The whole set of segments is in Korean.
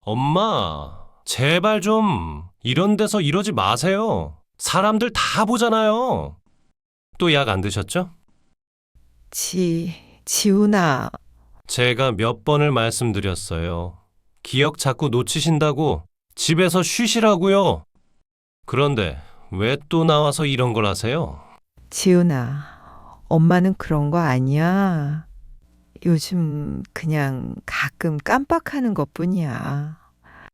엄마, 제발 좀 이런 데서 이러지 마세요. 사람들 다 보잖아요. 또 약 안 드셨죠? 지훈아, 제가 몇 번을 말씀드렸어요. 기억 자꾸 놓치신다고 집에서 쉬시라고요. 그런데 왜 또 나와서 이런 걸 하세요? 지훈아, 엄마는 그런 거 아니야. 요즘 그냥 가끔 깜빡하는 것뿐이야.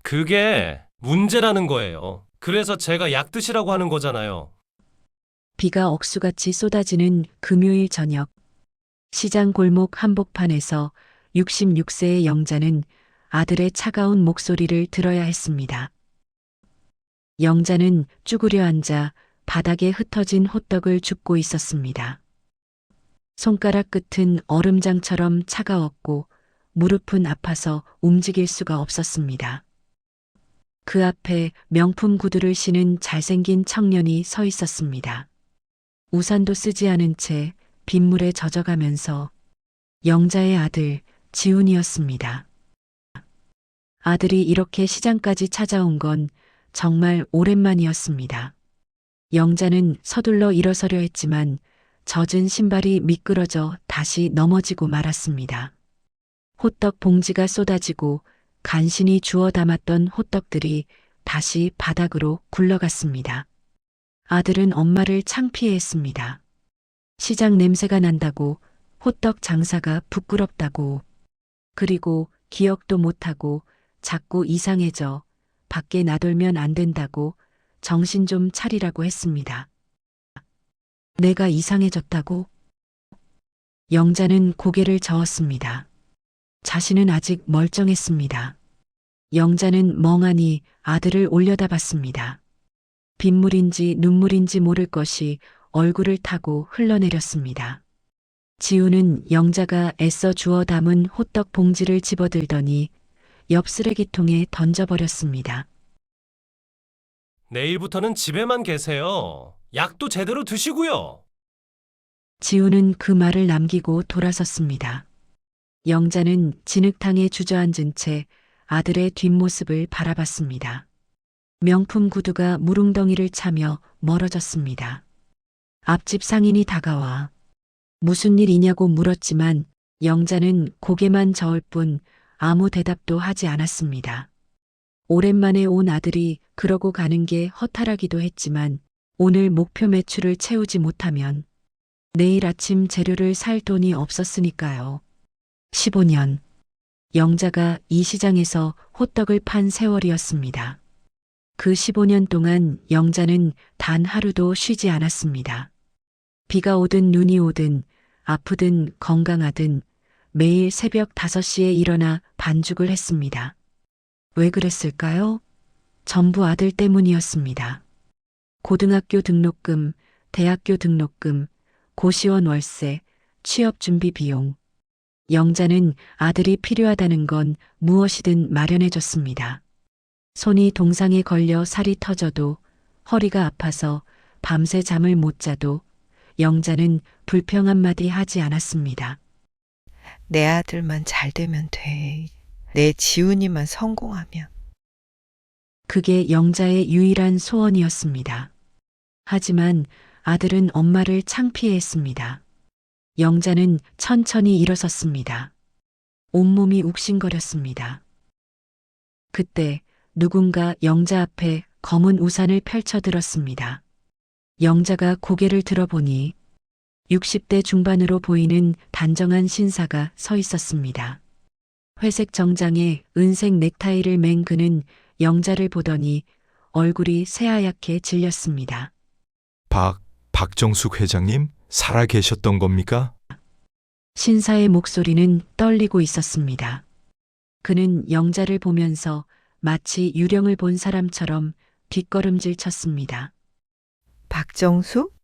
그게 문제라는 거예요. 그래서 제가 약 드시라고 하는 거잖아요. 비가 억수같이 쏟아지는 금요일 저녁, 시장 골목 한복판에서 66세의 영자는 아들의 차가운 목소리를 들어야 했습니다. 영자는 쭈그려 앉아 바닥에 흩어진 호떡을 줍고 있었습니다. 손가락 끝은 얼음장처럼 차가웠고 무릎은 아파서 움직일 수가 없었습니다. 그 앞에 명품 구두를 신은 잘생긴 청년이 서 있었습니다. 우산도 쓰지 않은 채 빗물에 젖어가면서 영자의 아들 지훈이었습니다. 아들이 이렇게 시장까지 찾아온 건 정말 오랜만이었습니다. 영자는 서둘러 일어서려 했지만 젖은 신발이 미끄러져 다시 넘어지고 말았습니다. 호떡 봉지가 쏟아지고 간신히 주워 담았던 호떡들이 다시 바닥으로 굴러갔습니다. 아들은 엄마를 창피해했습니다. 시장 냄새가 난다고, 호떡 장사가 부끄럽다고, 그리고 기억도 못하고 자꾸 이상해져 밖에 나돌면 안 된다고 정신 좀 차리라고 했습니다. 내가 이상해졌다고? 영자는 고개를 저었습니다. 자신은 아직 멀쩡했습니다. 영자는 멍하니 아들을 올려다봤습니다. 빗물인지 눈물인지 모를 것이 얼굴을 타고 흘러내렸습니다. 지우는 영자가 애써 주워 담은 호떡 봉지를 집어들더니 옆 쓰레기통에 던져버렸습니다. 내일부터는 집에만 계세요. 약도 제대로 드시고요. 지우는 그 말을 남기고 돌아섰습니다. 영자는 진흙탕에 주저앉은 채 아들의 뒷모습을 바라봤습니다. 명품 구두가 무릉덩이를 차며 멀어졌습니다. 앞집 상인이 다가와 무슨 일이냐고 물었지만 영자는 고개만 저을 뿐 아무 대답도 하지 않았습니다. 오랜만에 온 아들이 그러고 가는 게 허탈하기도 했지만 오늘 목표 매출을 채우지 못하면 내일 아침 재료를 살 돈이 없었으니까요. 15년. 영자가 이 시장에서 호떡을 판 세월이었습니다. 그 15년 동안 영자는 단 하루도 쉬지 않았습니다. 비가 오든 눈이 오든 아프든 건강하든 매일 새벽 5시에 일어나 반죽을 했습니다. 왜 그랬을까요? 전부 아들 때문이었습니다. 고등학교 등록금, 대학교 등록금, 고시원 월세, 취업 준비 비용. 영자는 아들이 필요하다는 건 무엇이든 마련해줬습니다. 손이 동상에 걸려 살이 터져도 허리가 아파서 밤새 잠을 못 자도 영자는 불평 한마디 하지 않았습니다. 내 아들만 잘 되면 돼. 내 지훈이만 성공하면. 그게 영자의 유일한 소원이었습니다. 하지만 아들은 엄마를 창피해했습니다. 영자는 천천히 일어섰습니다. 온몸이 욱신거렸습니다. 그때 누군가 영자 앞에 검은 우산을 펼쳐들었습니다. 영자가 고개를 들어보니 60대 중반으로 보이는 단정한 신사가 서 있었습니다. 회색 정장에 은색 넥타이를 맨 그는 영자를 보더니 얼굴이 새하얗게 질렸습니다. 박정숙 회장님 살아 계셨던 겁니까? 신사의 목소리는 떨리고 있었습니다. 그는 영자를 보면서 마치 유령을 본 사람처럼 뒷걸음질 쳤습니다. 박정숙?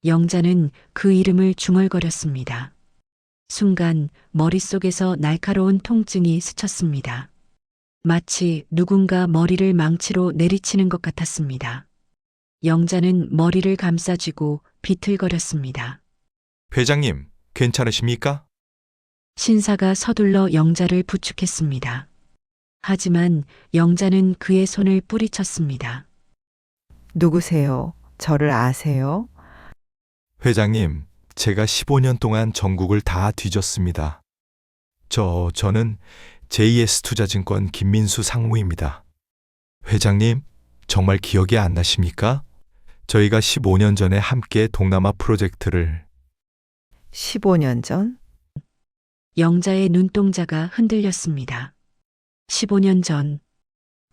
영자는 그 이름을 중얼거렸습니다. 순간 머릿속에서 날카로운 통증이 스쳤습니다. 마치 누군가 머리를 망치로 내리치는 것 같았습니다. 영자는 머리를 감싸쥐고 비틀거렸습니다. 회장님, 괜찮으십니까? 신사가 서둘러 영자를 부축했습니다. 하지만 영자는 그의 손을 뿌리쳤습니다. 누구세요? 저를 아세요? 회장님, 제가 15년 동안 전국을 다 뒤졌습니다. 저는 JS투자증권 김민수 상무입니다. 회장님, 정말 기억이 안 나십니까? 저희가 15년 전에 함께 동남아 프로젝트를 15년 전? 영자의 눈동자가 흔들렸습니다. 15년 전,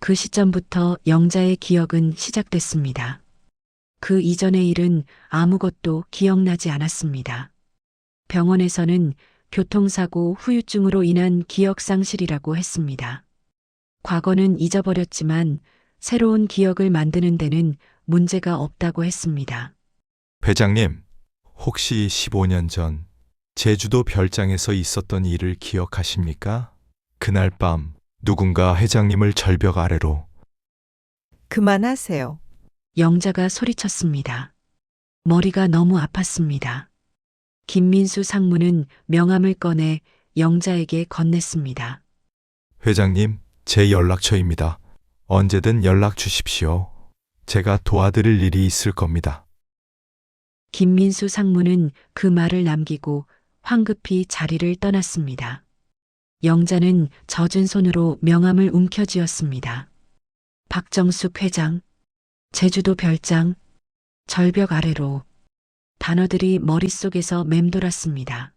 그 시점부터 영자의 기억은 시작됐습니다. 그 이전의 일은 아무것도 기억나지 않았습니다. 병원에서는 교통사고 후유증으로 인한 기억상실이라고 했습니다. 과거는 잊어버렸지만 새로운 기억을 만드는 데는 문제가 없다고 했습니다. 회장님, 혹시 15년 전 제주도 별장에서 있었던 일을 기억하십니까? 그날 밤 누군가 회장님을 절벽 아래로 그만하세요. 영자가 소리쳤습니다. 머리가 너무 아팠습니다. 김민수 상무는 명함을 꺼내 영자에게 건넸습니다. 회장님, 제 연락처입니다. 언제든 연락 주십시오. 제가 도와드릴 일이 있을 겁니다. 김민수 상무는 그 말을 남기고 황급히 자리를 떠났습니다. 영자는 젖은 손으로 명함을 움켜쥐었습니다. 박정숙 회장, 제주도 별장, 절벽 아래로 단어들이 머릿속에서 맴돌았습니다.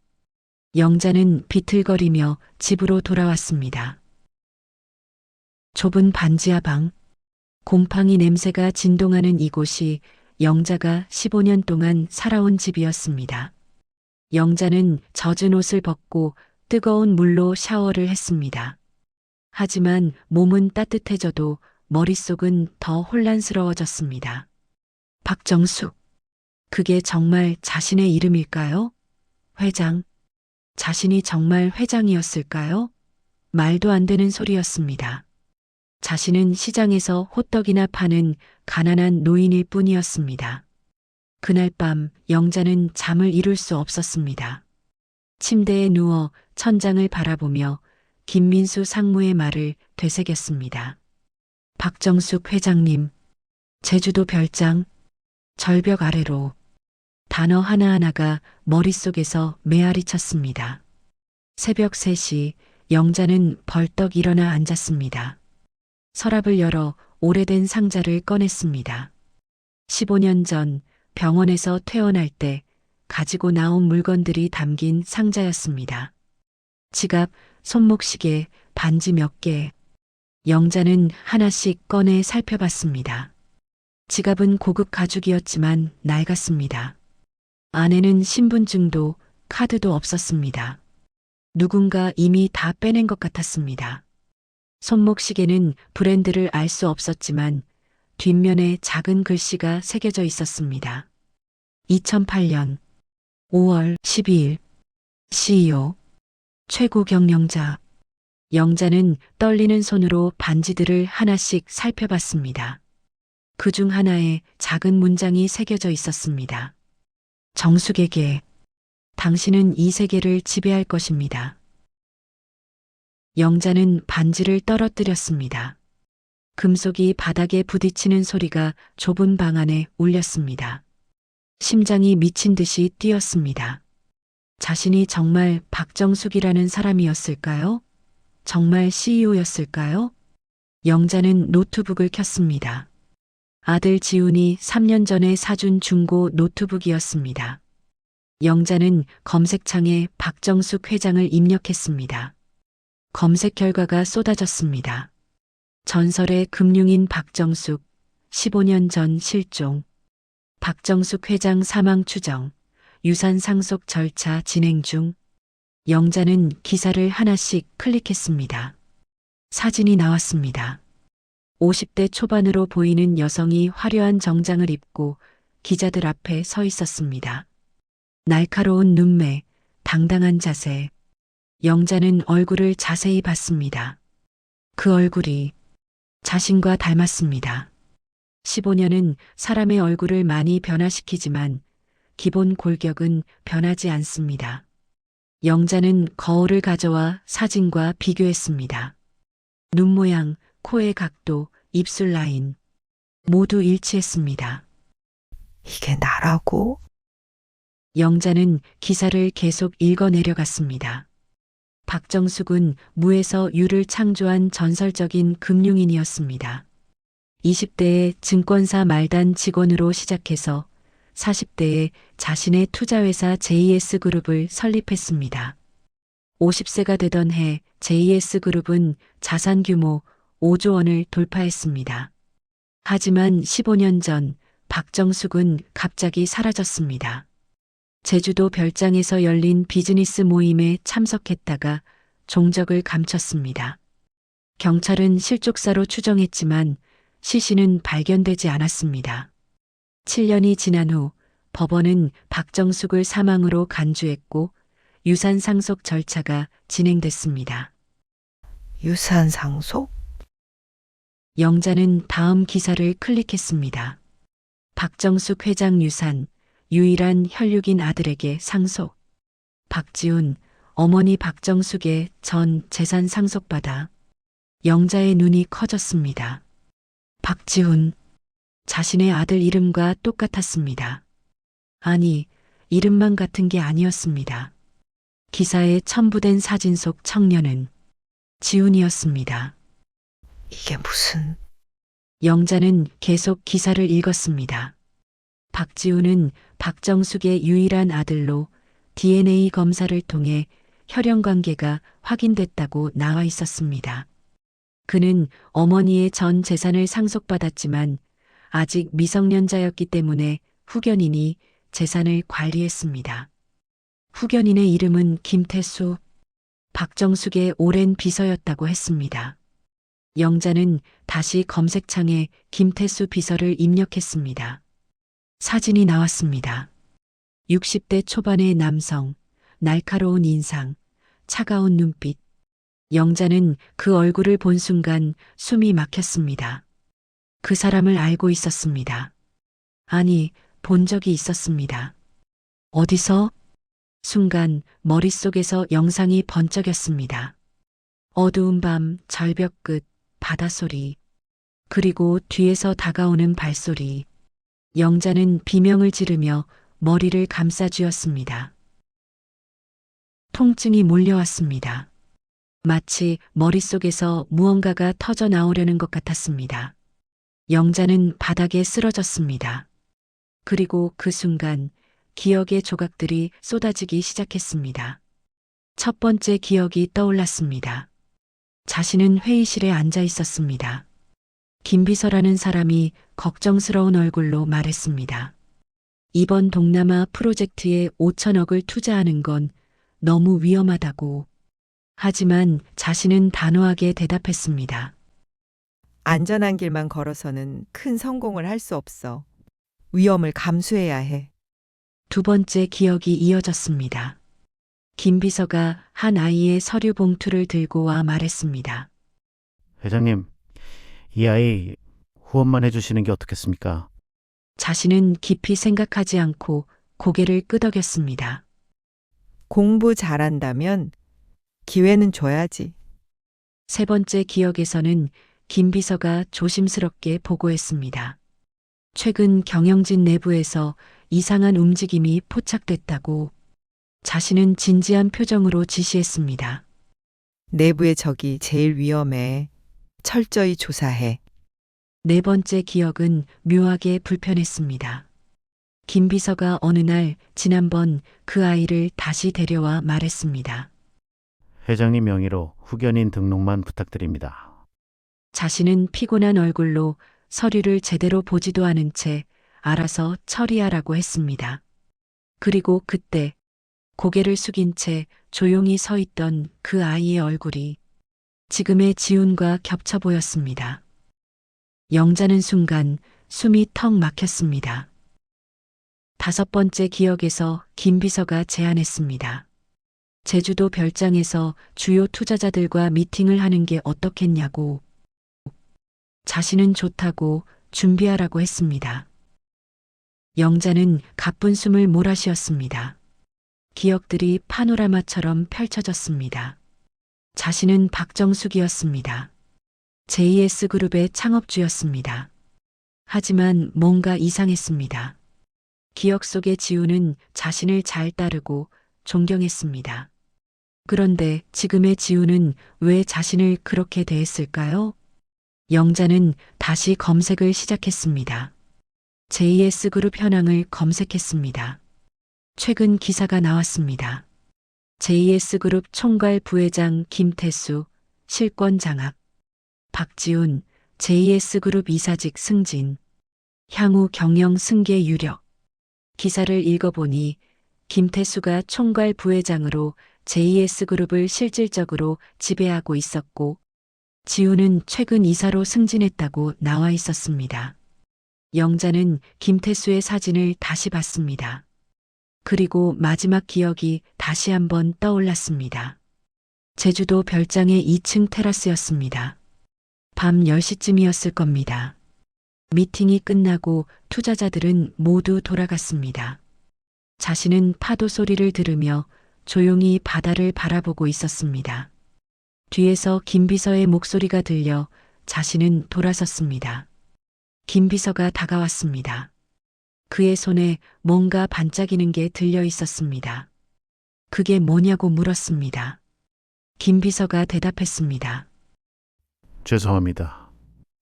영자는 비틀거리며 집으로 돌아왔습니다. 좁은 반지하 방, 곰팡이 냄새가 진동하는 이곳이 영자가 15년 동안 살아온 집이었습니다. 영자는 젖은 옷을 벗고 뜨거운 물로 샤워를 했습니다. 하지만 몸은 따뜻해져도 머릿속은 더 혼란스러워졌습니다. 박정숙, 그게 정말 자신의 이름일까요? 회장, 자신이 정말 회장이었을까요? 말도 안 되는 소리였습니다. 자신은 시장에서 호떡이나 파는 가난한 노인일 뿐이었습니다. 그날 밤 영자는 잠을 이룰 수 없었습니다. 침대에 누워 천장을 바라보며 김민수 상무의 말을 되새겼습니다. 박정숙 회장님, 제주도 별장, 절벽 아래로 단어 하나하나가 머릿속에서 메아리 쳤습니다. 새벽 3시 영자는 벌떡 일어나 앉았습니다. 서랍을 열어 오래된 상자를 꺼냈습니다. 15년 전 병원에서 퇴원할 때 가지고 나온 물건들이 담긴 상자였습니다. 지갑, 손목시계, 반지 몇 개. 영자는 하나씩 꺼내 살펴봤습니다. 지갑은 고급 가죽이었지만 낡았습니다. 안에는 신분증도 카드도 없었습니다. 누군가 이미 다 빼낸 것 같았습니다. 손목시계는 브랜드를 알 수 없었지만 뒷면에 작은 글씨가 새겨져 있었습니다. 2008년 5월 12일 CEO 최고 경영자. 영자는 떨리는 손으로 반지들을 하나씩 살펴봤습니다. 그중 하나에 작은 문장이 새겨져 있었습니다. 정숙에게 당신은 이 세계를 지배할 것입니다. 영자는 반지를 떨어뜨렸습니다. 금속이 바닥에 부딪히는 소리가 좁은 방 안에 울렸습니다. 심장이 미친 듯이 뛰었습니다. 자신이 정말 박정숙이라는 사람이었을까요? 정말 CEO였을까요? 영자는 노트북을 켰습니다. 아들 지훈이 3년 전에 사준 중고 노트북이었습니다. 영자는 검색창에 박정숙 회장을 입력했습니다. 검색 결과가 쏟아졌습니다. 전설의 금융인 박정숙, 15년 전 실종. 박정숙 회장 사망 추정, 유산 상속 절차 진행 중. 영자는 기사를 하나씩 클릭했습니다. 사진이 나왔습니다. 50대 초반으로 보이는 여성이 화려한 정장을 입고 기자들 앞에 서 있었습니다. 날카로운 눈매, 당당한 자세. 영자는 얼굴을 자세히 봤습니다. 그 얼굴이 자신과 닮았습니다. 15년은 사람의 얼굴을 많이 변화시키지만 기본 골격은 변하지 않습니다. 영자는 거울을 가져와 사진과 비교했습니다. 눈 모양, 코의 각도, 입술 라인 모두 일치했습니다. 이게 나라고? 영자는 기사를 계속 읽어 내려갔습니다. 박정숙은 무에서 유를 창조한 전설적인 금융인이었습니다. 20대에 증권사 말단 직원으로 시작해서 40대에 자신의 투자회사 JS그룹을 설립했습니다. 50세가 되던 해 JS그룹은 자산 규모 5조 원을 돌파했습니다. 하지만 15년 전 박정숙은 갑자기 사라졌습니다. 제주도 별장에서 열린 비즈니스 모임에 참석했다가 종적을 감췄습니다. 경찰은 실족사로 추정했지만 시신은 발견되지 않았습니다. 7년이 지난 후 법원은 박정숙을 사망으로 간주했고 유산 상속 절차가 진행됐습니다. 유산 상속? 영자는 다음 기사를 클릭했습니다. 박정숙 회장 유산, 유일한 혈육인 아들에게 상속. 박지훈, 어머니 박정숙의 전 재산 상속받아. 영자의 눈이 커졌습니다. 박지훈, 자신의 아들 이름과 똑같았습니다. 아니, 이름만 같은 게 아니었습니다. 기사에 첨부된 사진 속 청년은 지훈이었습니다. 이게 무슨... 영자는 계속 기사를 읽었습니다. 박지훈은 박정숙의 유일한 아들로 DNA 검사를 통해 혈연 관계가 확인됐다고 나와 있었습니다. 그는 어머니의 전 재산을 상속받았지만 아직 미성년자였기 때문에 후견인이 재산을 관리했습니다. 후견인의 이름은 김태수, 박정숙의 오랜 비서였다고 했습니다. 영자는 다시 검색창에 김태수 비서를 입력했습니다. 사진이 나왔습니다. 60대 초반의 남성, 날카로운 인상, 차가운 눈빛. 영자는 그 얼굴을 본 순간 숨이 막혔습니다. 그 사람을 알고 있었습니다. 아니, 본 적이 있었습니다. 어디서? 순간 머릿속에서 영상이 번쩍였습니다. 어두운 밤, 절벽 끝, 바다소리, 그리고 뒤에서 다가오는 발소리. 영자는 비명을 지르며 머리를 감싸쥐었습니다. 통증이 몰려왔습니다. 마치 머릿속에서 무언가가 터져 나오려는 것 같았습니다. 영자는 바닥에 쓰러졌습니다. 그리고 그 순간 기억의 조각들이 쏟아지기 시작했습니다. 첫 번째 기억이 떠올랐습니다. 자신은 회의실에 앉아 있었습니다. 김비서라는 사람이 걱정스러운 얼굴로 말했습니다. 이번 동남아 프로젝트에 5천억을 투자하는 건 너무 위험하다고. 하지만 자신은 단호하게 대답했습니다. 안전한 길만 걸어서는 큰 성공을 할 수 없어. 위험을 감수해야 해. 두 번째 기억이 이어졌습니다. 김 비서가 한 아이의 서류 봉투를 들고 와 말했습니다. 회장님, 이 아이 후원만 해주시는 게 어떻겠습니까? 자신은 깊이 생각하지 않고 고개를 끄덕였습니다. 공부 잘한다면 기회는 줘야지. 세 번째 기억에서는 김 비서가 조심스럽게 보고했습니다. 최근 경영진 내부에서 이상한 움직임이 포착됐다고. 자신은 진지한 표정으로 지시했습니다. 내부의 적이 제일 위험해. 철저히 조사해. 네 번째 기억은 묘하게 불편했습니다. 김 비서가 어느 날 지난번 그 아이를 다시 데려와 말했습니다. 회장님 명의로 후견인 등록만 부탁드립니다. 자신은 피곤한 얼굴로 서류를 제대로 보지도 않은 채 알아서 처리하라고 했습니다. 그리고 그때 고개를 숙인 채 조용히 서 있던 그 아이의 얼굴이 지금의 지훈과 겹쳐 보였습니다. 영자는 순간 숨이 턱 막혔습니다. 다섯 번째 기억에서 김 비서가 제안했습니다. 제주도 별장에서 주요 투자자들과 미팅을 하는 게 어떻겠냐고. 자신은 좋다고 준비하라고 했습니다. 영자는 가쁜 숨을 몰아쉬었습니다. 기억들이 파노라마처럼 펼쳐졌습니다. 자신은 박정숙이었습니다. JS그룹의 창업주였습니다. 하지만 뭔가 이상했습니다. 기억 속의 지우는 자신을 잘 따르고 존경했습니다. 그런데 지금의 지우는 왜 자신을 그렇게 대했을까요? 영자는 다시 검색을 시작했습니다. JS그룹 현황을 검색했습니다. 최근 기사가 나왔습니다. JS그룹 총괄 부회장 김태수, 실권 장악. 박지훈, JS그룹 이사직 승진. 향후 경영 승계 유력. 기사를 읽어보니 김태수가 총괄 부회장으로 JS그룹을 실질적으로 지배하고 있었고, 지우는 최근 이사로 승진했다고 나와 있었습니다. 영자는 김태수의 사진을 다시 봤습니다. 그리고 마지막 기억이 다시 한번 떠올랐습니다. 제주도 별장의 2층 테라스였습니다. 밤 10시쯤이었을 겁니다. 미팅이 끝나고 투자자들은 모두 돌아갔습니다. 자신은 파도 소리를 들으며 조용히 바다를 바라보고 있었습니다. 뒤에서 김비서의 목소리가 들려 자신은 돌아섰습니다. 김비서가 다가왔습니다. 그의 손에 뭔가 반짝이는 게 들려 있었습니다. 그게 뭐냐고 물었습니다. 김비서가 대답했습니다. 죄송합니다.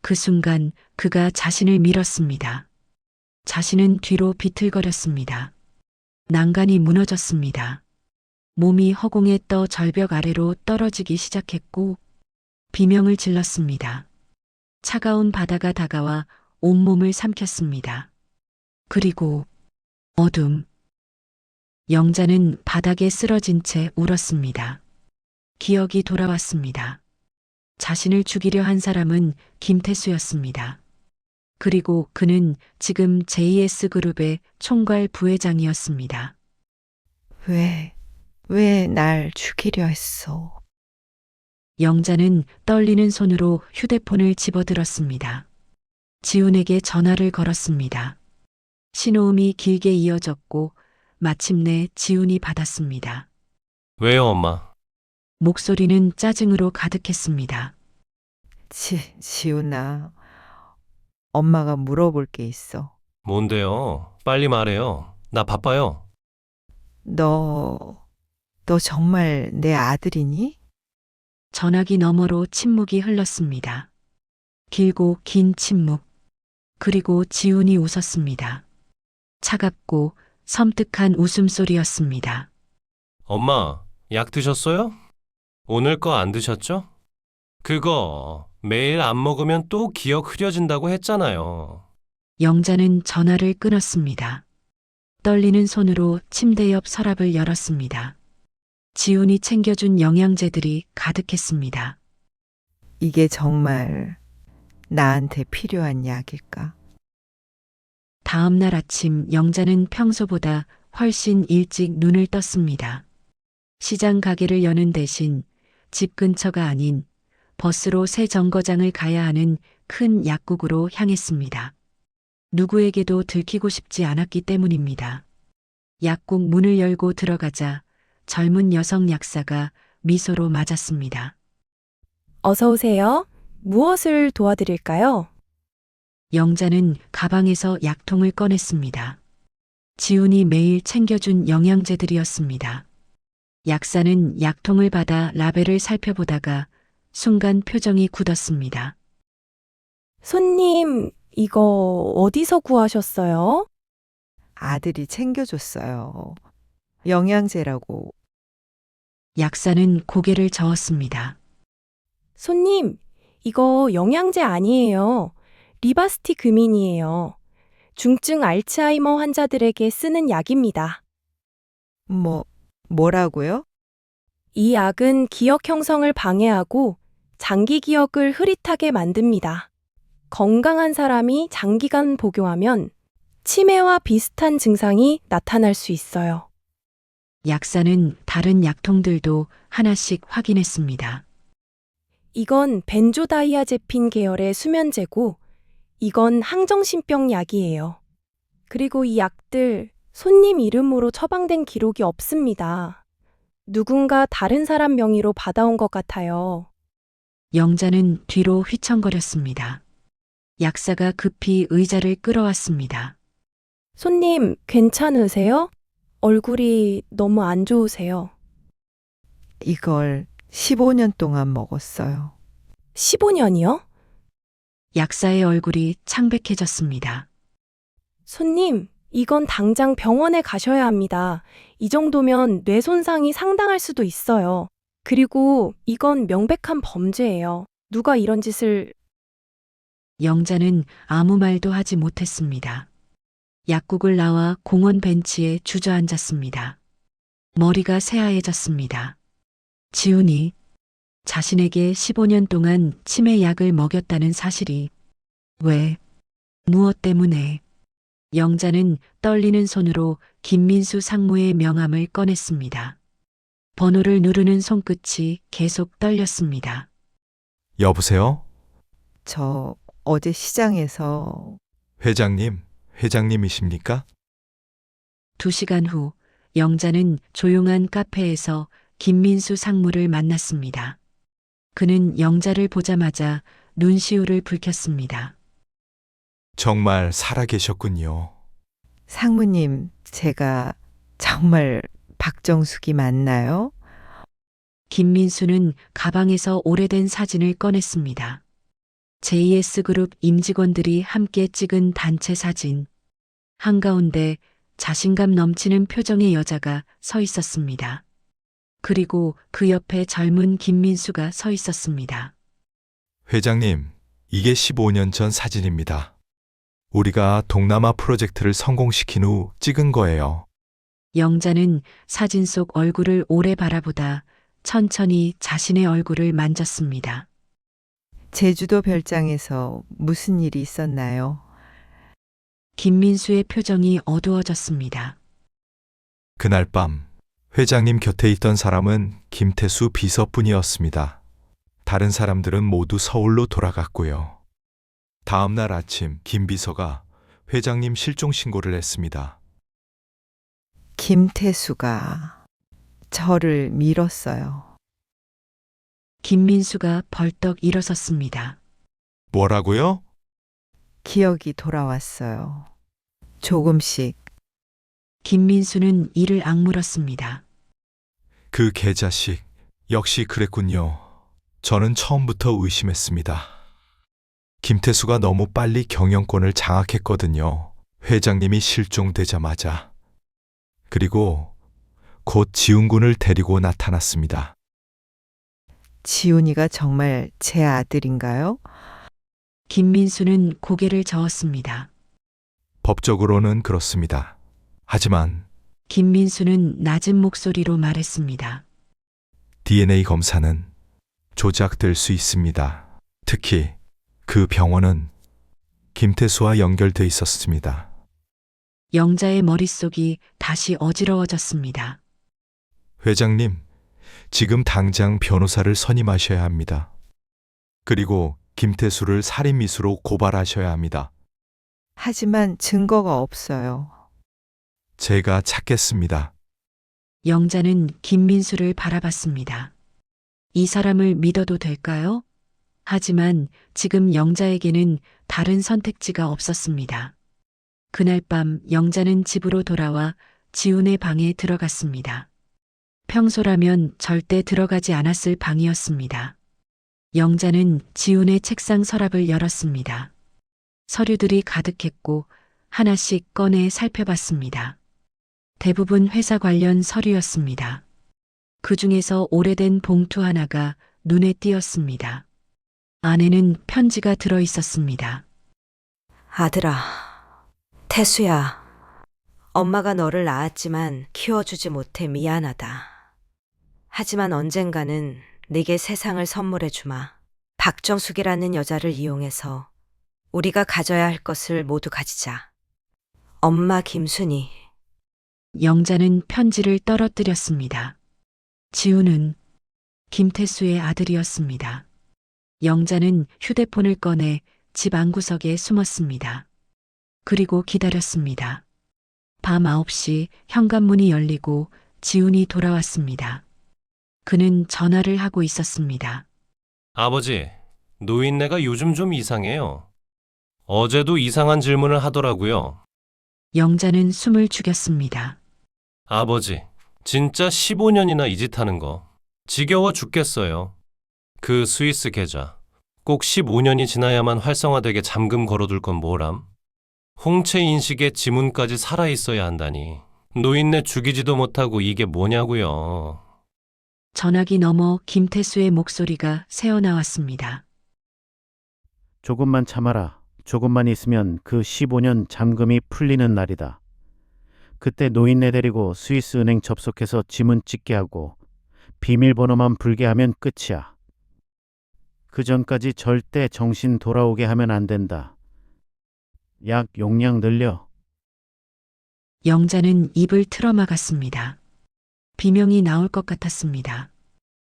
그 순간 그가 자신을 밀었습니다. 자신은 뒤로 비틀거렸습니다. 난간이 무너졌습니다. 몸이 허공에 떠 절벽 아래로 떨어지기 시작했고 비명을 질렀습니다. 차가운 바다가 다가와 온몸을 삼켰습니다. 그리고 어둠. 영자는 바닥에 쓰러진 채 울었습니다. 기억이 돌아왔습니다. 자신을 죽이려 한 사람은 김태수였습니다. 그리고 그는 지금 JS그룹의 총괄 부회장이었습니다. 왜 날 죽이려 했어? 영자는 떨리는 손으로 휴대폰을 집어들었습니다. 지훈에게 전화를 걸었습니다. 신호음이 길게 이어졌고 마침내 지훈이 받았습니다. 왜요, 엄마? 목소리는 짜증으로 가득했습니다. 지훈아, 엄마가 물어볼 게 있어. 뭔데요? 빨리 말해요. 나 바빠요. 너 정말 내 아들이니? 전화기 너머로 침묵이 흘렀습니다. 길고 긴 침묵. 그리고 지훈이 웃었습니다. 차갑고 섬뜩한 웃음소리였습니다. 엄마, 약 드셨어요? 오늘 거 안 드셨죠? 그거 매일 안 먹으면 또 기억 흐려진다고 했잖아요. 영자는 전화를 끊었습니다. 떨리는 손으로 침대 옆 서랍을 열었습니다. 지훈이 챙겨준 영양제들이 가득했습니다. 이게 정말 나한테 필요한 약일까? 다음 날 아침 영자는 평소보다 훨씬 일찍 눈을 떴습니다. 시장 가게를 여는 대신 집 근처가 아닌 버스로 새 정거장을 가야 하는 큰 약국으로 향했습니다. 누구에게도 들키고 싶지 않았기 때문입니다. 약국 문을 열고 들어가자 젊은 여성 약사가 미소로 맞았습니다. 어서 오세요. 무엇을 도와드릴까요? 영자는 가방에서 약통을 꺼냈습니다. 지훈이 매일 챙겨준 영양제들이었습니다. 약사는 약통을 받아 라벨을 살펴보다가 순간 표정이 굳었습니다. 손님, 이거 어디서 구하셨어요? 아들이 챙겨줬어요. 영양제라고. 약사는 고개를 저었습니다. 손님, 이거 영양제 아니에요. 리바스티 금인이에요. 중증 알츠하이머 환자들에게 쓰는 약입니다. 뭐라고요? 이 약은 기억 형성을 방해하고 장기 기억을 흐릿하게 만듭니다. 건강한 사람이 장기간 복용하면 치매와 비슷한 증상이 나타날 수 있어요. 약사는 다른 약통들도 하나씩 확인했습니다. 이건 벤조다이아제핀 계열의 수면제고 이건 항정신병 약이에요. 그리고 이 약들 손님 이름으로 처방된 기록이 없습니다. 누군가 다른 사람 명의로 받아온 것 같아요. 영자는 뒤로 휘청거렸습니다. 약사가 급히 의자를 끌어왔습니다. 손님, 괜찮으세요? 얼굴이 너무 안 좋으세요. 이걸 15년 동안 먹었어요. 15년이요? 약사의 얼굴이 창백해졌습니다. 손님, 이건 당장 병원에 가셔야 합니다. 이 정도면 뇌 손상이 상당할 수도 있어요. 그리고 이건 명백한 범죄예요. 누가 이런 짓을... 영자는 아무 말도 하지 못했습니다. 약국을 나와 공원 벤치에 주저앉았습니다. 머리가 새하얘졌습니다. 지훈이 자신에게 15년 동안 치매약을 먹였다는 사실이 왜, 무엇 때문에? 영자는 떨리는 손으로 김민수 상무의 명함을 꺼냈습니다. 번호를 누르는 손끝이 계속 떨렸습니다. 여보세요? 저 어제 시장에서 회장님이십니까? 2시간 후 영자는 조용한 카페에서 김민수 상무를 만났습니다. 그는 영자를 보자마자 눈시울을 붉혔습니다. 정말 살아계셨군요. 상무님, 제가 정말 박정숙이 맞나요? 김민수는 가방에서 오래된 사진을 꺼냈습니다. JS그룹 임직원들이 함께 찍은 단체 사진. 한가운데 자신감 넘치는 표정의 여자가 서 있었습니다. 그리고 그 옆에 젊은 김민수가 서 있었습니다. 회장님, 이게 15년 전 사진입니다. 우리가 동남아 프로젝트를 성공시킨 후 찍은 거예요. 영자는 사진 속 얼굴을 오래 바라보다 천천히 자신의 얼굴을 만졌습니다. 제주도 별장에서 무슨 일이 있었나요? 김민수의 표정이 어두워졌습니다. 그날 밤 회장님 곁에 있던 사람은 김태수 비서뿐이었습니다. 다른 사람들은 모두 서울로 돌아갔고요. 다음 날 아침 김 비서가 회장님 실종 신고를 했습니다. 김태수가 저를 밀었어요. 김민수가 벌떡 일어섰습니다. 뭐라고요? 기억이 돌아왔어요. 조금씩. 김민수는 이를 악물었습니다. 그 개자식 역시 그랬군요. 저는 처음부터 의심했습니다. 김태수가 너무 빨리 경영권을 장악했거든요. 회장님이 실종되자마자. 그리고 곧 지훈군을 데리고 나타났습니다. 지훈이가 정말 제 아들인가요? 김민수는 고개를 저었습니다. 법적으로는 그렇습니다. 하지만 김민수는 낮은 목소리로 말했습니다. DNA 검사는 조작될 수 있습니다. 특히 그 병원은 김태수와 연결돼 있었습니다. 영자의 머릿속이 다시 어지러워졌습니다. 회장님, 지금 당장 변호사를 선임하셔야 합니다. 그리고 김태수를 살인미수로 고발하셔야 합니다. 하지만 증거가 없어요. 제가 찾겠습니다. 영자는 김민수를 바라봤습니다. 이 사람을 믿어도 될까요? 하지만 지금 영자에게는 다른 선택지가 없었습니다. 그날 밤 영자는 집으로 돌아와 지훈의 방에 들어갔습니다. 평소라면 절대 들어가지 않았을 방이었습니다. 영자는 지훈의 책상 서랍을 열었습니다. 서류들이 가득했고 하나씩 꺼내 살펴봤습니다. 대부분 회사 관련 서류였습니다. 그 중에서 오래된 봉투 하나가 눈에 띄었습니다. 안에는 편지가 들어 있었습니다. 아들아, 태수야. 엄마가 너를 낳았지만 키워주지 못해 미안하다. 하지만 언젠가는 네게 세상을 선물해 주마. 박정숙이라는 여자를 이용해서 우리가 가져야 할 것을 모두 가지자. 엄마 김순이. 영자는 편지를 떨어뜨렸습니다. 지훈은 김태수의 아들이었습니다. 영자는 휴대폰을 꺼내 집 안구석에 숨었습니다. 그리고 기다렸습니다. 밤 9시 현관문이 열리고 지훈이 돌아왔습니다. 그는 전화를 하고 있었습니다. 아버지, 노인네가 요즘 좀 이상해요. 어제도 이상한 질문을 하더라고요. 영자는 숨을 죽였습니다. 아버지, 진짜 15년이나 이 짓 하는 거. 지겨워 죽겠어요. 그 스위스 계좌. 꼭 15년이 지나야만 활성화되게 잠금 걸어둘 건 뭐람? 홍채 인식에 지문까지 살아있어야 한다니. 노인네 죽이지도 못하고 이게 뭐냐고요. 전화기 너머 김태수의 목소리가 새어나왔습니다. 조금만 참아라. 조금만 있으면 그 15년 잠금이 풀리는 날이다. 그때 노인네 데리고 스위스 은행 접속해서 지문 찍게 하고 비밀번호만 불게 하면 끝이야. 그 전까지 절대 정신 돌아오게 하면 안 된다. 약 용량 늘려. 영자는 입을 틀어막았습니다. 비명이 나올 것 같았습니다.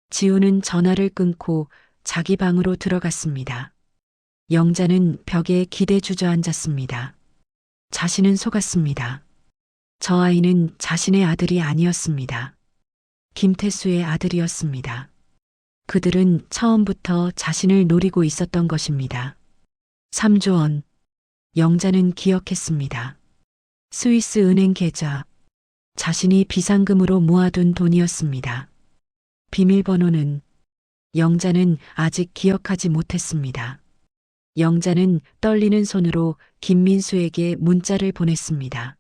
지우는 전화를 끊고 자기 방으로 들어갔습니다. 영자는 벽에 기대 주저앉았습니다. 자신은 속았습니다. 저 아이는 자신의 아들이 아니었습니다. 김태수의 아들이었습니다. 그들은 처음부터 자신을 노리고 있었던 것입니다. 3조 원. 영자는 기억했습니다. 스위스 은행 계좌. 자신이 비상금으로 모아둔 돈이었습니다. 비밀번호는 영자는 아직 기억하지 못했습니다. 영자는 떨리는 손으로 김민수에게 문자를 보냈습니다.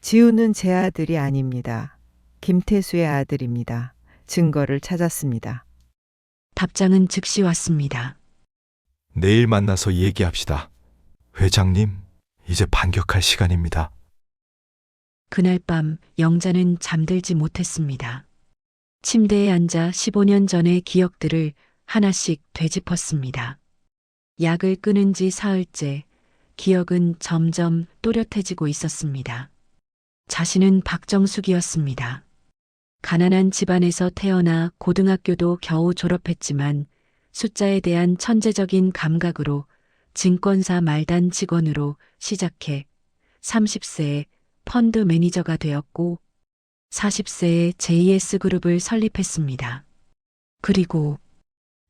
지우는 제 아들이 아닙니다. 김태수의 아들입니다. 증거를 찾았습니다. 답장은 즉시 왔습니다. 내일 만나서 얘기합시다. 회장님, 이제 반격할 시간입니다. 그날 밤 영자는 잠들지 못했습니다. 침대에 앉아 15년 전의 기억들을 하나씩 되짚었습니다. 약을 끊은 지 사흘째 기억은 점점 또렷해지고 있었습니다. 자신은 박정숙이었습니다. 가난한 집안에서 태어나 고등학교도 겨우 졸업했지만 숫자에 대한 천재적인 감각으로 증권사 말단 직원으로 시작해 30세에 펀드 매니저가 되었고 40세에 JS그룹을 설립했습니다. 그리고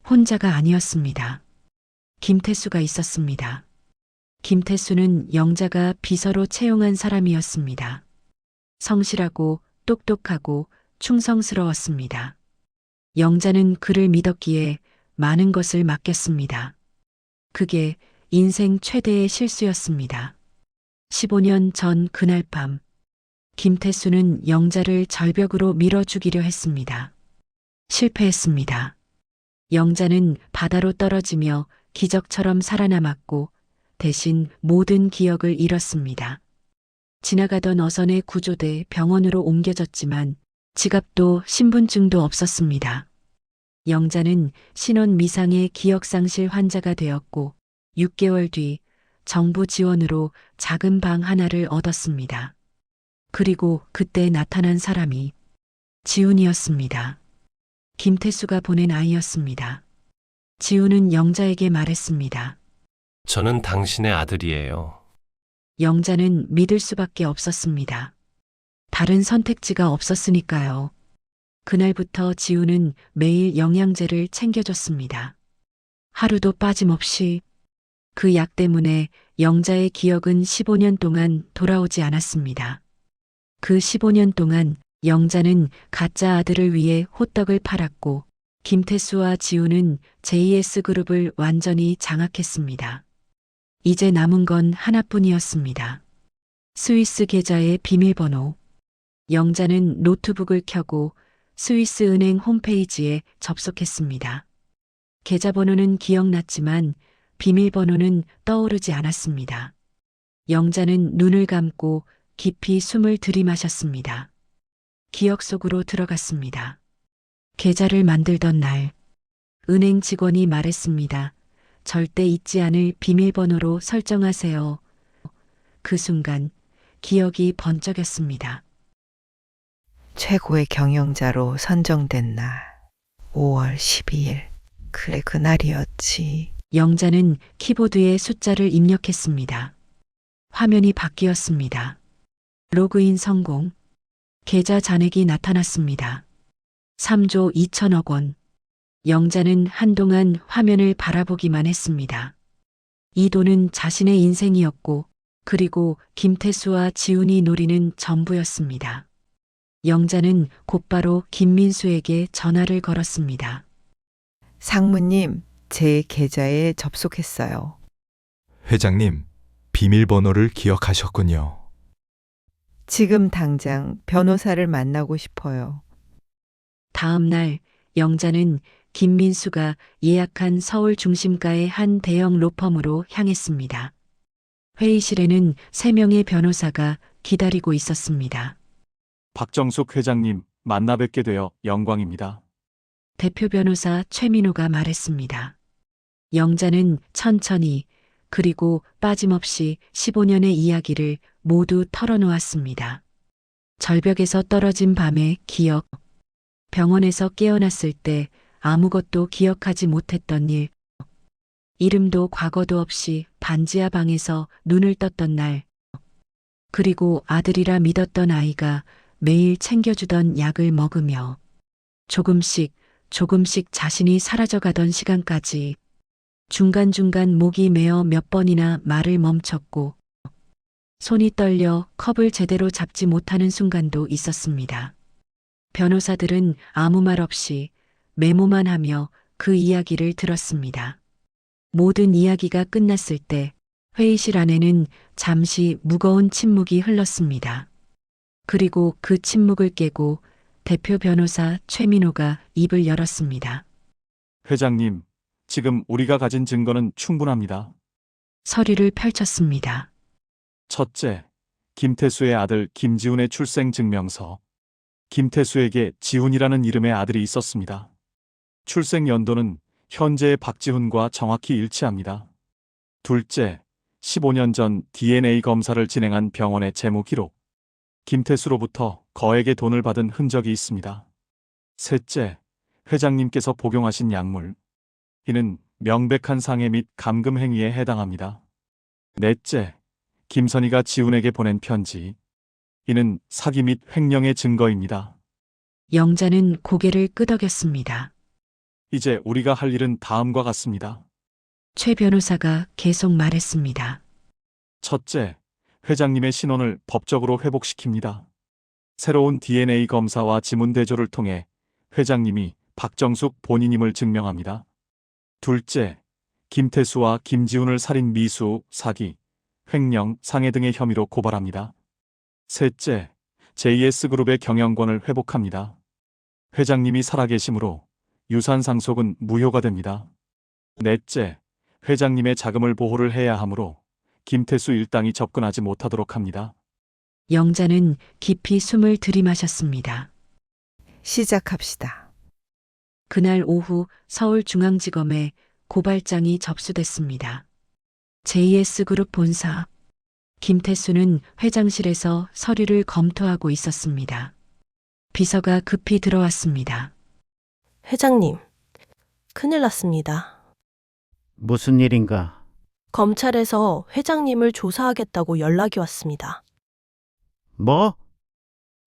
혼자가 아니었습니다. 김태수가 있었습니다. 김태수는 영자가 비서로 채용한 사람이었습니다. 성실하고 똑똑하고 충성스러웠습니다. 영자는 그를 믿었기에 많은 것을 맡겼습니다. 그게 인생 최대의 실수였습니다. 15년 전 그날 밤, 김태수는 영자를 절벽으로 밀어 죽이려 했습니다. 실패했습니다. 영자는 바다로 떨어지며 기적처럼 살아남았고 대신 모든 기억을 잃었습니다. 지나가던 어선에 구조돼 병원으로 옮겨졌지만 지갑도 신분증도 없었습니다. 영자는 신원 미상의 기억상실 환자가 되었고 6개월 뒤 정부 지원으로 작은 방 하나를 얻었습니다. 그리고 그때 나타난 사람이 지훈이었습니다. 김태수가 보낸 아이였습니다. 지훈은 영자에게 말했습니다. 저는 당신의 아들이에요. 영자는 믿을 수밖에 없었습니다. 다른 선택지가 없었으니까요. 그날부터 지훈은 매일 영양제를 챙겨줬습니다. 하루도 빠짐없이. 그 약 때문에 영자의 기억은 15년 동안 돌아오지 않았습니다. 그 15년 동안 영자는 가짜 아들을 위해 호떡을 팔았고 김태수와 지훈은 JS그룹을 완전히 장악했습니다. 이제 남은 건 하나뿐이었습니다. 스위스 계좌의 비밀번호. 영자는 노트북을 켜고 스위스 은행 홈페이지에 접속했습니다. 계좌번호는 기억났지만 비밀번호는 떠오르지 않았습니다. 영자는 눈을 감고 깊이 숨을 들이마셨습니다. 기억 속으로 들어갔습니다. 계좌를 만들던 날, 은행 직원이 말했습니다. 절대 잊지 않을 비밀번호로 설정하세요. 그 순간 기억이 번쩍였습니다. 최고의 경영자로 선정된 날 5월 12일. 그래 그날이었지. 영자는 키보드에 숫자를 입력했습니다. 화면이 바뀌었습니다. 로그인 성공. 계좌 잔액이 나타났습니다. 3조 2천억 원. 영자는 한동안 화면을 바라보기만 했습니다. 이 돈은 자신의 인생이었고, 그리고 김태수와 지훈이 노리는 전부였습니다. 영자는 곧바로 김민수에게 전화를 걸었습니다. 상무님, 제 계좌에 접속했어요. 회장님, 비밀번호를 기억하셨군요. 지금 당장 변호사를 만나고 싶어요. 다음 날 영자는 김민수가 예약한 서울 중심가의 한 대형 로펌으로 향했습니다. 회의실에는 3명의 변호사가 기다리고 있었습니다. 박정숙 회장님 만나 뵙게 되어 영광입니다. 대표 변호사 최민호가 말했습니다. 영자는 천천히 그리고 빠짐없이 15년의 이야기를 모두 털어놓았습니다. 절벽에서 떨어진 밤의 기억, 병원에서 깨어났을 때 아무것도 기억하지 못했던 일, 이름도 과거도 없이 반지하 방에서 눈을 떴던 날, 그리고 아들이라 믿었던 아이가 매일 챙겨주던 약을 먹으며 조금씩 자신이 사라져가던 시간까지 중간중간 목이 메어 몇 번이나 말을 멈췄고 손이 떨려 컵을 제대로 잡지 못하는 순간도 있었습니다. 변호사들은 아무 말 없이 메모만 하며 그 이야기를 들었습니다. 모든 이야기가 끝났을 때 회의실 안에는 잠시 무거운 침묵이 흘렀습니다. 그리고 그 침묵을 깨고 대표 변호사 최민호가 입을 열었습니다. 회장님, 지금 우리가 가진 증거는 충분합니다. 서류를 펼쳤습니다. 첫째, 김태수의 아들 김지훈의 출생 증명서. 김태수에게 지훈이라는 이름의 아들이 있었습니다. 출생 연도는 현재의 박지훈과 정확히 일치합니다. 둘째, 15년 전 DNA 검사를 진행한 병원의 재무 기록. 김태수로부터 거액의 돈을 받은 흔적이 있습니다. 셋째, 회장님께서 복용하신 약물. 이는 명백한 상해 및 감금 행위에 해당합니다. 넷째, 김선희가 지훈에게 보낸 편지. 이는 사기 및 횡령의 증거입니다. 영자는 고개를 끄덕였습니다. 이제 우리가 할 일은 다음과 같습니다. 최 변호사가 계속 말했습니다. 첫째, 회장님의 신원을 법적으로 회복시킵니다. 새로운 DNA 검사와 지문 대조를 통해 회장님이 박정숙 본인임을 증명합니다. 둘째, 김태수와 김지훈을 살인 미수, 사기, 횡령, 상해 등의 혐의로 고발합니다. 셋째, JS그룹의 경영권을 회복합니다. 회장님이 살아계심으로 유산 상속은 무효가 됩니다. 넷째, 회장님의 자금을 보호를 해야 하므로 김태수 일당이 접근하지 못하도록 합니다. 영자는 깊이 숨을 들이마셨습니다. 시작합시다. 그날 오후 서울중앙지검에 고발장이 접수됐습니다. JS그룹 본사. 김태수는 회장실에서 서류를 검토하고 있었습니다. 비서가 급히 들어왔습니다. 회장님, 큰일 났습니다. 무슨 일인가? 검찰에서 회장님을 조사하겠다고 연락이 왔습니다. 뭐?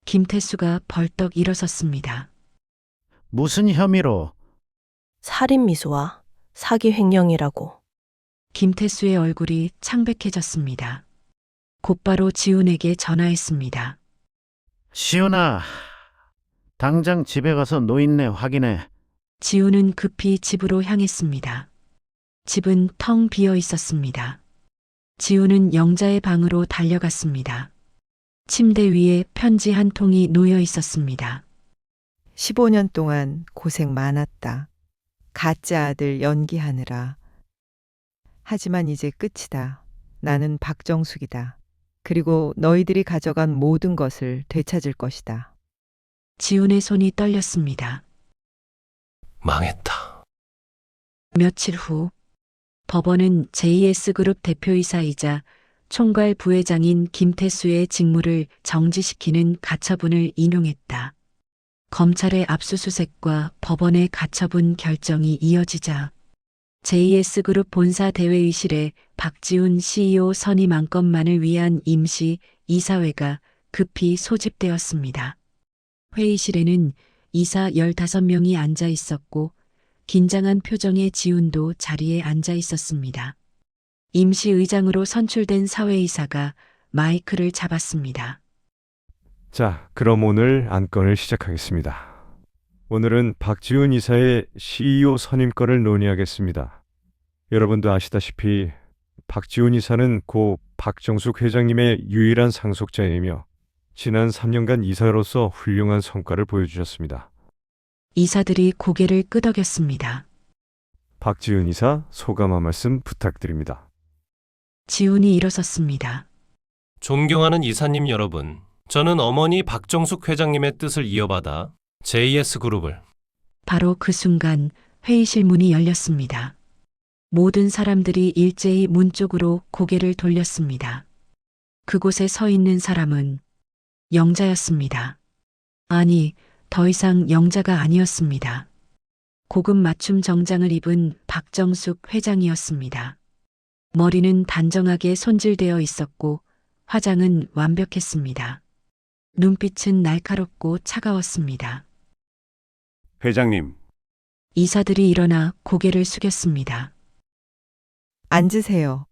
김태수가 벌떡 일어섰습니다. 무슨 혐의로? 살인 미수와 사기 횡령이라고. 김태수의 얼굴이 창백해졌습니다. 곧바로 지훈에게 전화했습니다. 시훈아, 당장 집에 가서 노인네 확인해. 지훈은 급히 집으로 향했습니다. 집은 텅 비어 있었습니다. 지훈은 영자의 방으로 달려갔습니다. 침대 위에 편지 한 통이 놓여 있었습니다. 15년 동안 고생 많았다. 가짜 아들 연기하느라. 하지만 이제 끝이다. 나는 박정숙이다. 그리고 너희들이 가져간 모든 것을 되찾을 것이다. 지훈의 손이 떨렸습니다. 망했다. 며칠 후 법원은 JS그룹 대표이사이자 총괄 부회장인 김태수의 직무를 정지시키는 가처분을 인용했다. 검찰의 압수수색과 법원의 가처분 결정이 이어지자 JS그룹 본사 대회의실에 박지훈 CEO 선임 안건만을 위한 임시 이사회가 급히 소집되었습니다. 회의실에는 이사 15명이 앉아 있었고 긴장한 표정의 지훈도 자리에 앉아 있었습니다. 임시 의장으로 선출된 사회이사가 마이크를 잡았습니다. 자, 그럼 오늘 안건을 시작하겠습니다. 오늘은 박지훈 이사의 CEO 선임권을 논의하겠습니다. 여러분도 아시다시피 박지훈 이사는 고 박정숙 회장님의 유일한 상속자이며 지난 3년간 이사로서 훌륭한 성과를 보여주셨습니다. 이사들이 고개를 끄덕였습니다. 박지훈 이사 소감 한 말씀 부탁드립니다. 지훈이 일어섰습니다. 존경하는 이사님 여러분, 저는 어머니 박정숙 회장님의 뜻을 이어받아 JS그룹을 바로 그 순간 회의실 문이 열렸습니다. 모든 사람들이 일제히 문 쪽으로 고개를 돌렸습니다. 그곳에 서 있는 사람은 영자였습니다. 아니, 더 이상 영자가 아니었습니다. 고급 맞춤 정장을 입은 박정숙 회장이었습니다. 머리는 단정하게 손질되어 있었고 화장은 완벽했습니다. 눈빛은 날카롭고 차가웠습니다. 회장님, 이사들이 일어나 고개를 숙였습니다. 앉으세요.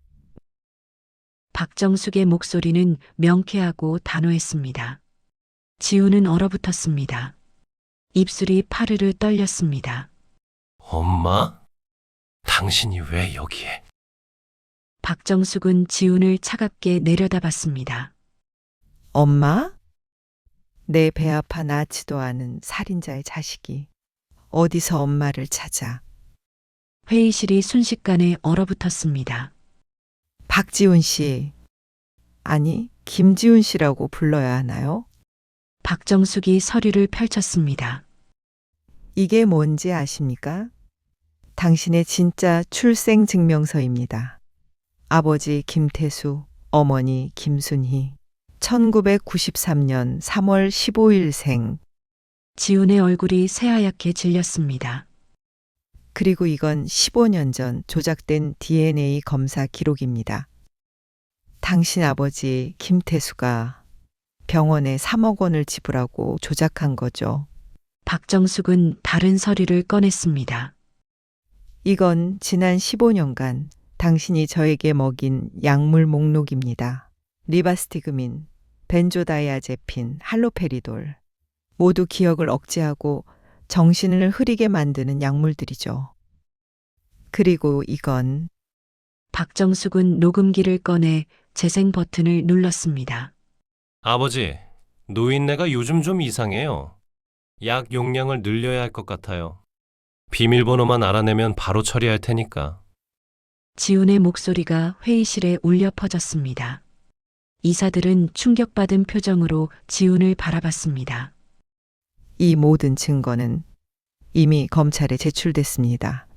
박정숙의 목소리는 명쾌하고 단호했습니다. 지훈은 얼어붙었습니다. 입술이 파르르 떨렸습니다. 엄마? 당신이 왜 여기에? 박정숙은 지훈을 차갑게 내려다봤습니다. 엄마? 내 배 아파 낳지도 않은 살인자의 자식이 어디서 엄마를 찾아? 회의실이 순식간에 얼어붙었습니다. 박지훈 씨. 아니, 김지훈 씨라고 불러야 하나요? 박정숙이 서류를 펼쳤습니다. 이게 뭔지 아십니까? 당신의 진짜 출생 증명서입니다. 아버지 김태수, 어머니 김순희, 1993년 3월 15일생. 지훈의 얼굴이 새하얗게 질렸습니다. 그리고 이건 15년 전 조작된 DNA 검사 기록입니다. 당신 아버지 김태수가 병원에 3억 원을 지불하고 조작한 거죠. 박정숙은 다른 서류를 꺼냈습니다. 이건 지난 15년간 당신이 저에게 먹인 약물 목록입니다. 리바스티그민, 벤조다이아제핀, 할로페리돌. 모두 기억을 억제하고 정신을 흐리게 만드는 약물들이죠. 그리고 이건 박정숙은 녹음기를 꺼내 재생 버튼을 눌렀습니다. 아버지, 노인네가 요즘 좀 이상해요. 약 용량을 늘려야 할 것 같아요. 비밀번호만 알아내면 바로 처리할 테니까. 지훈의 목소리가 회의실에 울려 퍼졌습니다. 이사들은 충격받은 표정으로 지훈을 바라봤습니다. 이 모든 증거는 이미 검찰에 제출됐습니다.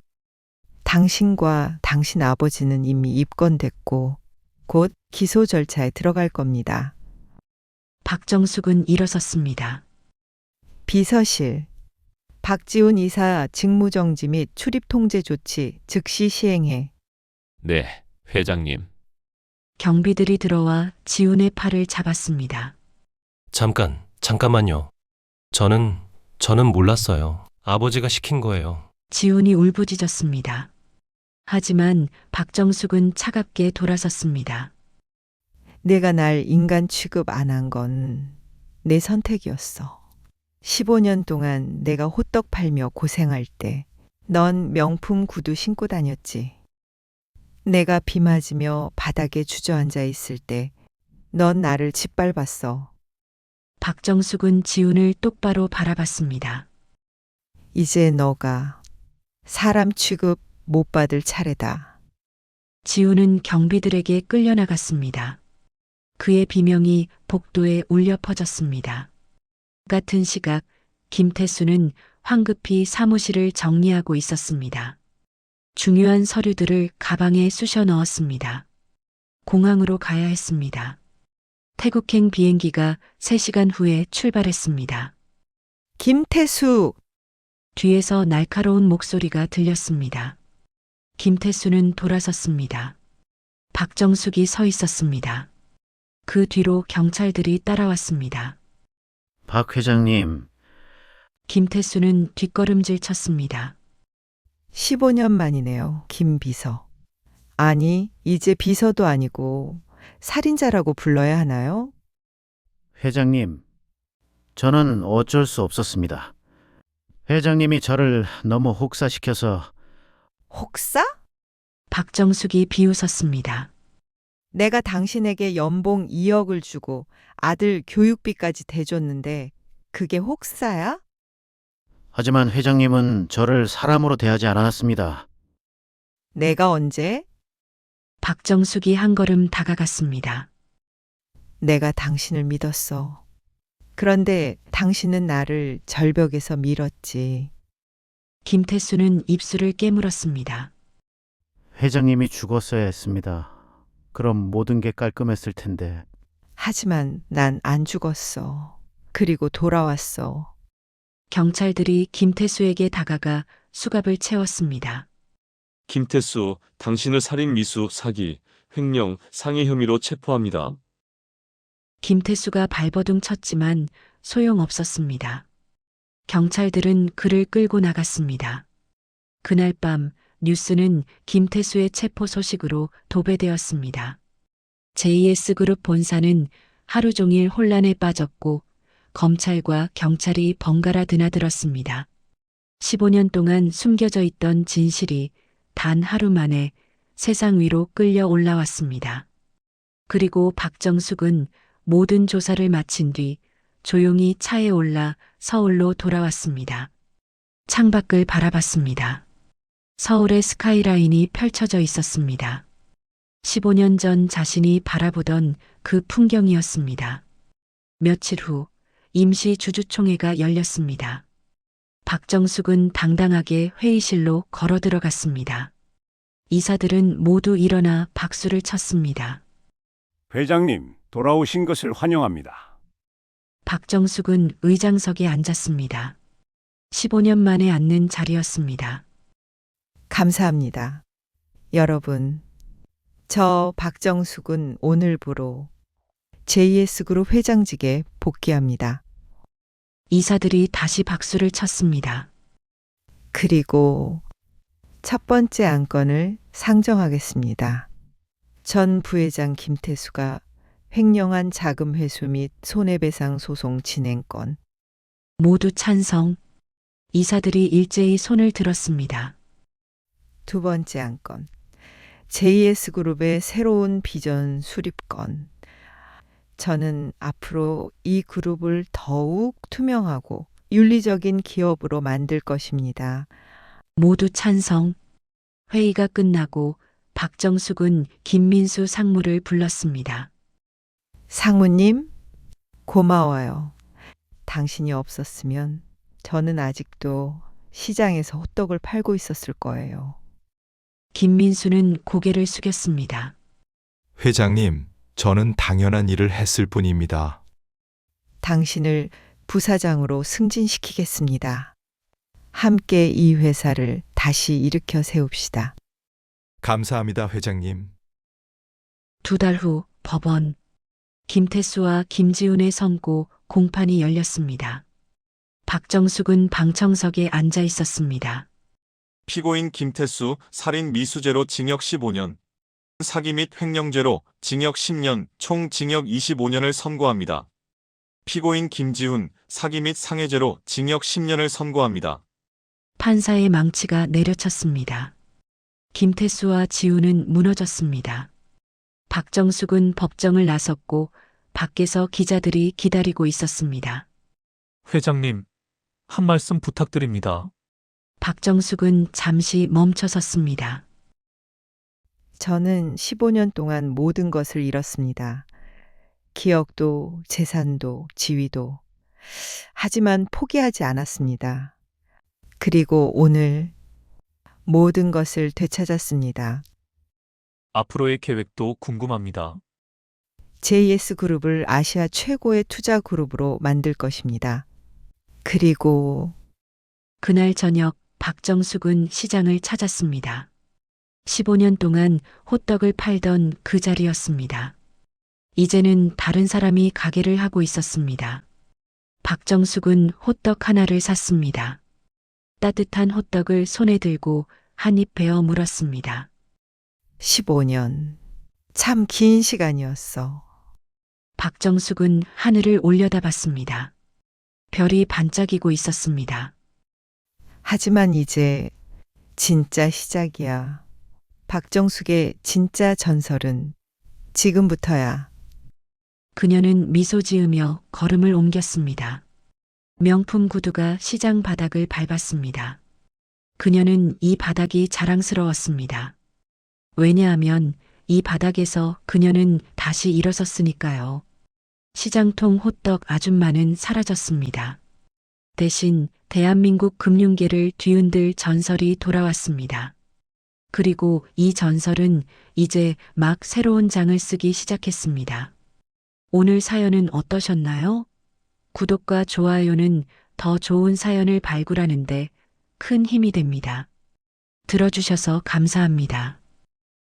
당신과 당신 아버지는 이미 입건됐고 곧 기소 절차에 들어갈 겁니다. 박정숙은 일어섰습니다. 비서실, 박지훈 이사 직무정지 및 출입통제 조치 즉시 시행해. 네, 회장님. 경비들이 들어와 지훈의 팔을 잡았습니다. 잠깐만요. 저는 몰랐어요. 아버지가 시킨 거예요. 지훈이 울부짖었습니다. 하지만 박정숙은 차갑게 돌아섰습니다. 내가 날 인간 취급 안 한 건 내 선택이었어. 15년 동안 내가 호떡 팔며 고생할 때 넌 명품 구두 신고 다녔지. 내가 비 맞으며 바닥에 주저앉아 있을 때 넌 나를 짓밟았어. 박정숙은 지훈을 똑바로 바라봤습니다. 이제 너가 사람 취급 못 받을 차례다. 지훈은 경비들에게 끌려나갔습니다. 그의 비명이 복도에 울려 퍼졌습니다. 같은 시각 김태수는 황급히 사무실을 정리하고 있었습니다. 중요한 서류들을 가방에 쑤셔 넣었습니다. 공항으로 가야 했습니다. 태국행 비행기가 3시간 후에 출발했습니다. 김태수! 뒤에서 날카로운 목소리가 들렸습니다. 김태수는 돌아섰습니다. 박정숙이 서 있었습니다. 그 뒤로 경찰들이 따라왔습니다. 박 회장님, 김태수는 뒷걸음질 쳤습니다. 15년 만이네요, 김 비서. 아니, 이제 비서도 아니고 살인자라고 불러야 하나요? 회장님, 저는 어쩔 수 없었습니다. 회장님이 저를 너무 혹사시켜서 혹사? 박정숙이 비웃었습니다. 내가 당신에게 연봉 2억을 주고 아들 교육비까지 대줬는데 그게 혹사야? 하지만 회장님은 저를 사람으로 대하지 않았습니다. 내가 언제? 박정숙이 한 걸음 다가갔습니다. 내가 당신을 믿었어. 그런데 당신은 나를 절벽에서 밀었지. 김태수는 입술을 깨물었습니다. 회장님이 죽었어야 했습니다. 그럼 모든 게 깔끔했을 텐데. 하지만 난 안 죽었어. 그리고 돌아왔어. 경찰들이 김태수에게 다가가 수갑을 채웠습니다. 김태수, 당신을 살인 미수, 사기, 횡령, 상해 혐의로 체포합니다. 김태수가 발버둥 쳤지만 소용없었습니다. 경찰들은 그를 끌고 나갔습니다. 그날 밤 뉴스는 김태수의 체포 소식으로 도배되었습니다. JS그룹 본사는 하루 종일 혼란에 빠졌고 검찰과 경찰이 번갈아 드나들었습니다. 15년 동안 숨겨져 있던 진실이 단 하루 만에 세상 위로 끌려 올라왔습니다. 그리고 박정숙은 모든 조사를 마친 뒤 조용히 차에 올라 서울로 돌아왔습니다. 창밖을 바라봤습니다. 서울의 스카이라인이 펼쳐져 있었습니다. 15년 전 자신이 바라보던 그 풍경이었습니다. 며칠 후 임시 주주총회가 열렸습니다. 박정숙은 당당하게 회의실로 걸어 들어갔습니다. 이사들은 모두 일어나 박수를 쳤습니다. 회장님, 돌아오신 것을 환영합니다. 박정숙은 의장석에 앉았습니다. 15년 만에 앉는 자리였습니다. 감사합니다. 여러분, 저 박정숙은 오늘부로 JS그룹 회장직에 복귀합니다. 이사들이 다시 박수를 쳤습니다. 그리고 첫 번째 안건을 상정하겠습니다. 전 부회장 김태수가 횡령한 자금 회수 및 손해배상 소송 진행건. 모두 찬성. 이사들이 일제히 손을 들었습니다. 두 번째 안건. JS그룹의 새로운 비전 수립건. 저는 앞으로 이 그룹을 더욱 투명하고 윤리적인 기업으로 만들 것입니다. 모두 찬성. 회의가 끝나고 박정숙은 김민수 상무를 불렀습니다. 상무님, 고마워요. 당신이 없었으면 저는 아직도 시장에서 호떡을 팔고 있었을 거예요. 김민수는 고개를 숙였습니다. 회장님, 저는 당연한 일을 했을 뿐입니다. 당신을 부사장으로 승진시키겠습니다. 함께 이 회사를 다시 일으켜 세웁시다. 감사합니다, 회장님. 2달 후 법원. 김태수와 김지훈의 선고 공판이 열렸습니다. 박정숙은 방청석에 앉아 있었습니다. 피고인 김태수 살인 미수죄로 징역 15년, 사기 및 횡령죄로 징역 10년, 총 징역 25년을 선고합니다. 피고인 김지훈 사기 및 상해죄로 징역 10년을 선고합니다. 판사의 망치가 내려쳤습니다. 김태수와 지훈은 무너졌습니다. 박정숙은 법정을 나섰고 밖에서 기자들이 기다리고 있었습니다. 회장님, 한 말씀 부탁드립니다. 박정숙은 잠시 멈춰섰습니다. 저는 15년 동안 모든 것을 잃었습니다. 기억도, 재산도, 지위도. 하지만 포기하지 않았습니다. 그리고 오늘 모든 것을 되찾았습니다. 앞으로의 계획도 궁금합니다. JS그룹을 아시아 최고의 투자 그룹으로 만들 것입니다. 그리고 그날 저녁 박정숙은 시장을 찾았습니다. 15년 동안 호떡을 팔던 그 자리였습니다. 이제는 다른 사람이 가게를 하고 있었습니다. 박정숙은 호떡 하나를 샀습니다. 따뜻한 호떡을 손에 들고 한입 베어 물었습니다. 15년. 참 긴 시간이었어. 박정숙은 하늘을 올려다봤습니다. 별이 반짝이고 있었습니다. 하지만 이제 진짜 시작이야. 박정숙의 진짜 전설은 지금부터야. 그녀는 미소 지으며 걸음을 옮겼습니다. 명품 구두가 시장 바닥을 밟았습니다. 그녀는 이 바닥이 자랑스러웠습니다. 왜냐하면 이 바닥에서 그녀는 다시 일어섰으니까요. 시장통 호떡 아줌마는 사라졌습니다. 대신 대한민국 금융계를 뒤흔들 전설이 돌아왔습니다. 그리고 이 전설은 이제 막 새로운 장을 쓰기 시작했습니다. 오늘 사연은 어떠셨나요? 구독과 좋아요는 더 좋은 사연을 발굴하는데 큰 힘이 됩니다. 들어주셔서 감사합니다.